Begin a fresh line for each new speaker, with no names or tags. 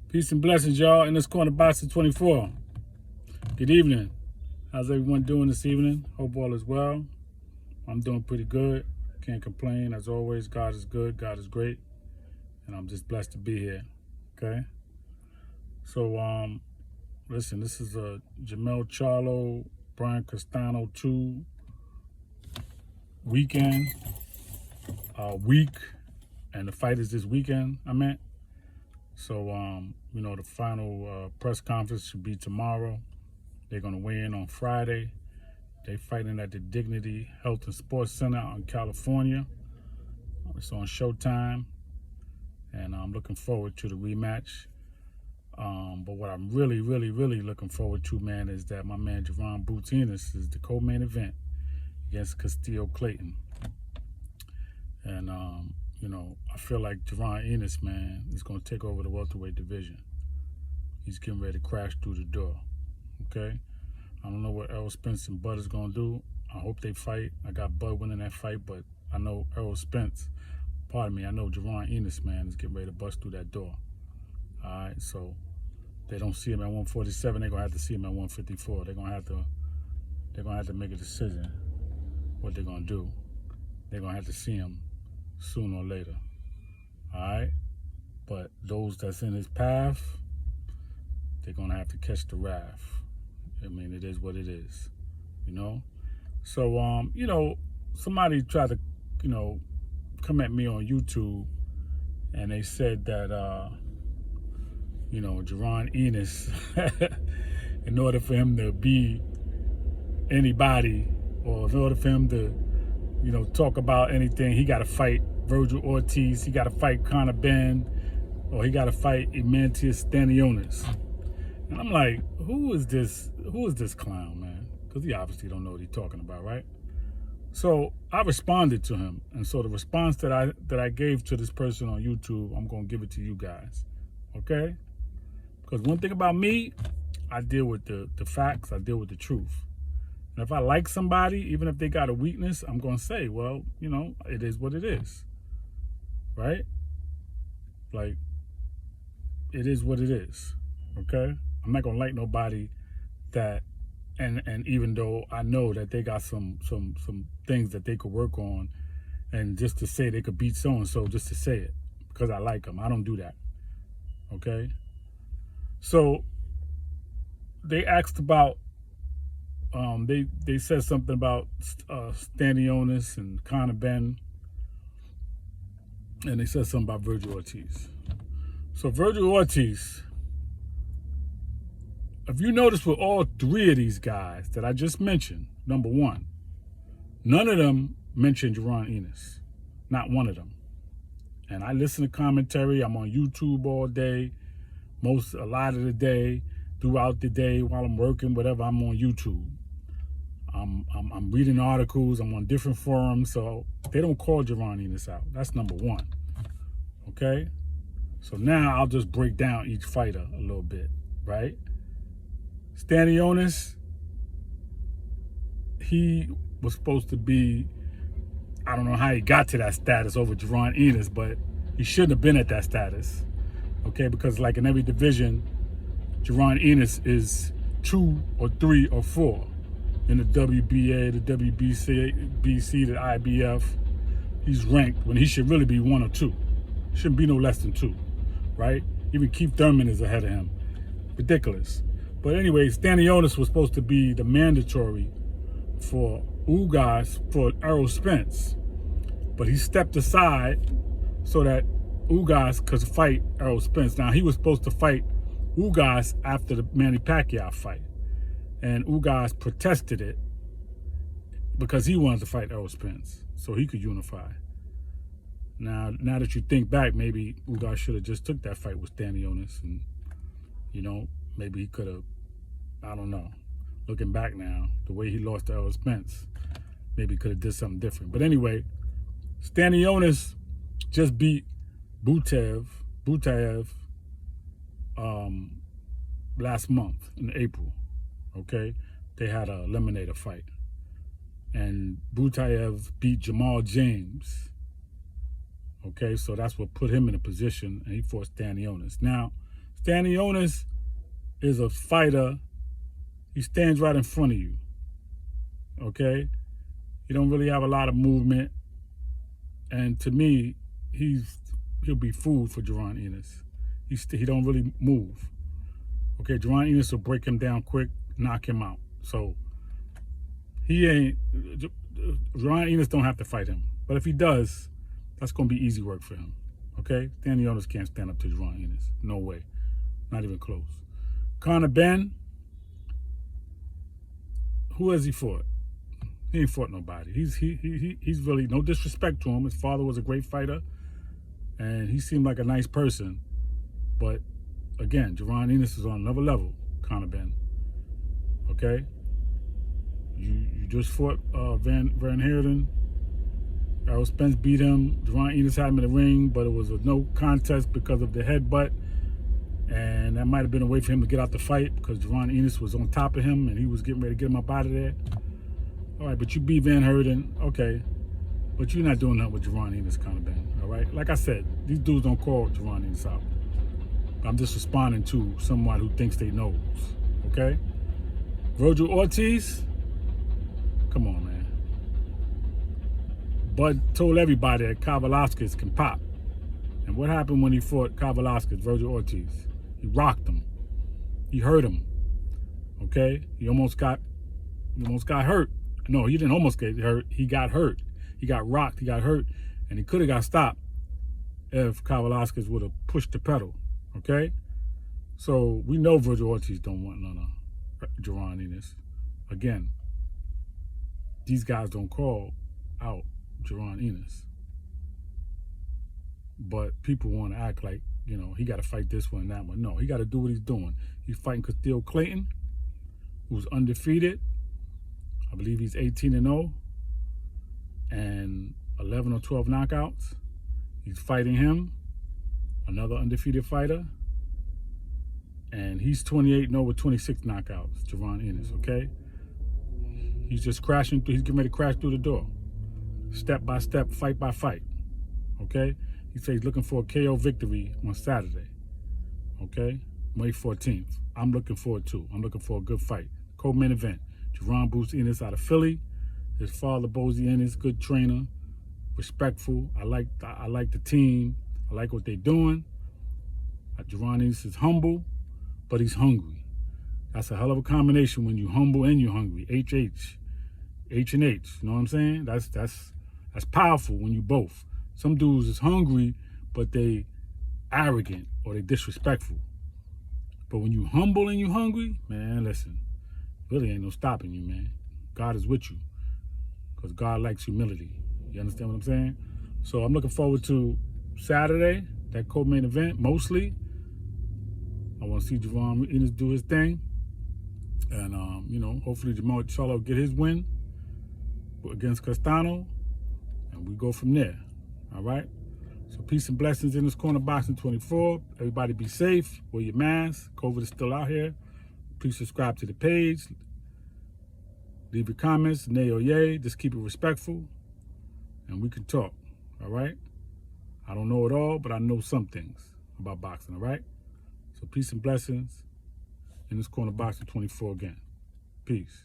Peace and blessings, y'all. In this corner, Boxer 24. Good evening. How's everyone doing this evening? Hope all is well. I'm doing pretty good. Can't complain. As always, God is good. God is great. And I'm just blessed to be here. Okay? So, listen, this is a Jamel Charlo, Brian Castano 2 weekend, week. And the fight is this weekend, I meant. So, the final press conference should be tomorrow. They're going to weigh in on Friday. They're fighting at the Dignity Health and Sports Center out in California. It's on Showtime. And I'm looking forward to the rematch. But what I'm really, really, really looking forward to, man, is that my man Jaron Boots Ennis is the co-main event against Castillo Clayton. And, I feel like Jaron Ennis, man, is going to take over the welterweight division. He's getting ready to crash through the door, okay? I don't know what Errol Spence and Bud is going to do. I hope they fight. I got Bud winning that fight, but I know Errol Spence, I know Jaron Ennis, man, is getting ready to bust through that door. All right, so they don't see him at 147. They're going to have to see him at 154. They're going to have to make a decision what they're going to do. They're going to have to see him sooner or later. All right? But those that's in his path, they're going to have to catch the wrath. I mean, it is what it is, So, somebody tried to, come at me on YouTube, and they said that, Jaron Ennis, in order for him to be anybody, or in order for him to, talk about anything, he got to fight Virgil Ortiz, he got to fight Conor Ben, or he got to fight Emantius Stanionis. And I'm like, who is this clown, man? Because he obviously don't know what he's talking about, right? So I responded to him. And so the response that I gave to this person on YouTube, I'm going to give it to you guys, okay? Because one thing about me, I deal with the facts, I deal with the truth. And if I like somebody, even if they got a weakness, I'm going to say, well, it is what it is, right? Like, it is what it is, okay? I'm not going to like nobody that, and even though I know that they got some things that they could work on, and just to say they could beat so-and-so just to say it, because I like them. I don't do that, okay? So they asked about, they said something about Stanionis and Conor Ben, and they said something about Virgil Ortiz. So Virgil Ortiz, if you notice with all three of these guys that I just mentioned, number one, none of them mentioned Jaron Ennis. Not one of them. And I listen to commentary. I'm on YouTube all day, a lot of the day, throughout the day, while I'm working, whatever, I'm on YouTube. I'm reading articles. I'm on different forums. So they don't call Jaron Ennis out. That's number one. Okay? So now I'll just break down each fighter a little bit, right? Stanionis, he was supposed to be, I don't know how he got to that status over Jaron Ennis, but he shouldn't have been at that status, okay? Because like in every division, Jaron Ennis is 2 or 3 or 4 in the WBA, the WBC, the IBF. He's ranked when he should really be 1 or 2. Shouldn't be no less than 2, right? Even Keith Thurman is ahead of him. Ridiculous. But anyway, Stanionis was supposed to be the mandatory for Ugas, for Errol Spence. But he stepped aside so that Ugas could fight Errol Spence. Now, he was supposed to fight Ugas after the Manny Pacquiao fight. And Ugas protested it because he wanted to fight Errol Spence so he could unify. Now that you think back, maybe Ugas should have just took that fight with Stanionis and, maybe he could have, I don't know. Looking back now, the way he lost to Errol Spence, maybe he could have did something different. But anyway, Stanionis just beat Butaev last month in April, okay? They had an eliminator fight. And Butaev beat Jamal James, okay? So that's what put him in a position, and he fought Stanionis. Now, Stanionis is a fighter. He stands right in front of you. Okay? He don't really have a lot of movement. And to me, he'll be food for Jaron Ennis. He don't really move. Okay, Jaron Ennis will break him down quick, knock him out. So Jaron Ennis don't have to fight him. But if he does, that's going to be easy work for him. Okay? Stanionis can't stand up to Jaron Ennis. No way. Not even close. Conor Ben, who has he fought? He ain't fought nobody. He's really, no disrespect to him. His father was a great fighter, and he seemed like a nice person. But again, Jaron Ennis is on another level. Conor Ben. Okay. You just fought Van Heerden. Errol Spence beat him. Jaron Ennis had him in the ring, but it was a no contest because of the headbutt. And that might have been a way for him to get out the fight because Jaron Ennis was on top of him and he was getting ready to get him up out of there. All right, but you beat Van Heerden. Okay. But you're not doing that with Jaron Ennis, Conor Ben. All right? Like I said, these dudes don't call Jaron Ennis out. I'm just responding to someone who thinks they knows. Okay? Virgil Ortiz, come on, man. Bud told everybody that Kavaliauskas can pop. And what happened when he fought Kavaliauskas, Virgil Ortiz? He rocked him. He hurt him. Okay? He almost got hurt. No, he didn't almost get hurt. He got hurt. He got rocked. He got hurt. And he could have got stopped if Kavaliauskas would have pushed the pedal. Okay? So we know Virgil Ortiz don't want none of Jaron Ennis. Again, these guys don't call out Jaron Ennis. But people want to act like, he got to fight this one and that one. No, he got to do what he's doing. He's fighting Castile Clayton, who's undefeated. I believe he's 18-0 and 11 or 12 knockouts. He's fighting him, another undefeated fighter. And he's 28-0 with 26 knockouts, Jaron Ennis, okay? He's just crashing through. He's getting ready to crash through the door. Step by step, fight by fight, okay? He says he's looking for a KO victory on Saturday, okay? May 14th. I'm looking forward to. I'm looking for a good fight. Co-main event. Jaron Boots Ennis out of Philly. His father, Bozy Ennis, good trainer, respectful. I like the team. I like what they're doing. Jaron Ennis is humble, but he's hungry. That's a hell of a combination when you're humble and you're hungry. H and H. You know what I'm saying? That's powerful when you both. Some dudes is hungry, but they arrogant or they disrespectful. But when you humble and you hungry, man, listen, really ain't no stopping you, man. God is with you because God likes humility. You understand what I'm saying? So I'm looking forward to Saturday, that co-main event, mostly. I want to see Jaron Ennis do his thing. And, hopefully Jamal Charlo will get his win against Castano. And we go from there. All right? So peace and blessings in this corner boxing 24. Everybody be safe. Wear your mask. COVID is still out here. Please subscribe to the page. Leave your comments, nay or yay. Just keep it respectful. And we can talk. All right? I don't know it all, but I know some things about boxing. All right? So peace and blessings in this corner boxing 24 again. Peace.